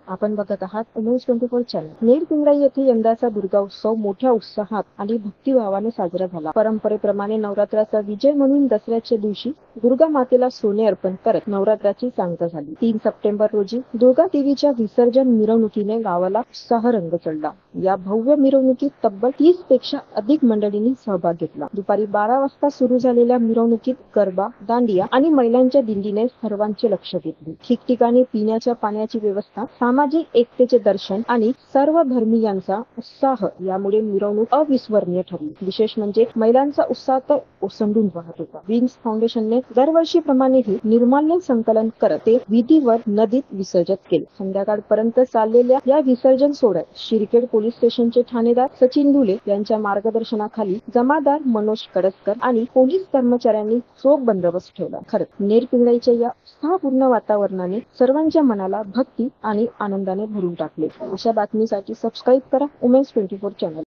आपण बघत आहात उमेश 24 चॅनल। नेरपिंगळी येथे यंदाचा दुर्गा उत्सव मोठ्या उत्साहात आणि भक्तिभावाने साजरा झाला। परंपरेप्रमाणे नवरात्राचा विजय म्हणून दसऱ्याच्या दिवशी दुर्गा मातेला सोने अर्पण करत नवरात्राची सांगता झाली। 3 सप्टेंबर रोजी दुर्गा देवीच्या विसर्जन मिरवणुकीने गावाला उत्साह रंग चढला। या भव्य मिरवणुकीत तब्बल 30 पेक्षा अधिक मंडळींनी सहभाग घेतला। दुपारी 12 वाजता सुरू झालेल्या मिरवणुकीत गरबा, दांडिया आणि महिलांच्या दिंडीने सर्वांचे लक्ष वेधले। ठिकठिकाणी पिण्याच्या पाण्याची व्यवस्था, सामाजिक एकतेचे दर्शन आणि सर्व धर्मीयांचा उत्साह यामुळे मिरवणूक अविस्मरणीय ठरली। विशेष म्हणजे महिलांचा उत्साह तर ओसंडून वाहत होता। विंग्स फाउंडेशनने दरवर्षीप्रमाणेही निर्माल्य संकलन करत ते विधीवर नदीत विसर्जित केले। संध्याकाळपर्यंत चाललेल्या या विसर्जन सोहळ्यात शिरखेड पोलीस स्टेशनचे ठाणेदार सचिन ढुले यांच्या मार्गदर्शनाखाली जमादार मनोज कडसकर आणि पोलीस कर्मचाऱ्यांनी चोख बंदोबस्त ठेवला। खरंच नेरपिंगळीच्या या उत्साहपूर्ण वातावरणाने सर्वांच्या मनाला भक्ती आणि आनंदाने भरून टाकले। अशा बातमीसाठी सबस्क्राईब करा उमेश 24 चॅनल।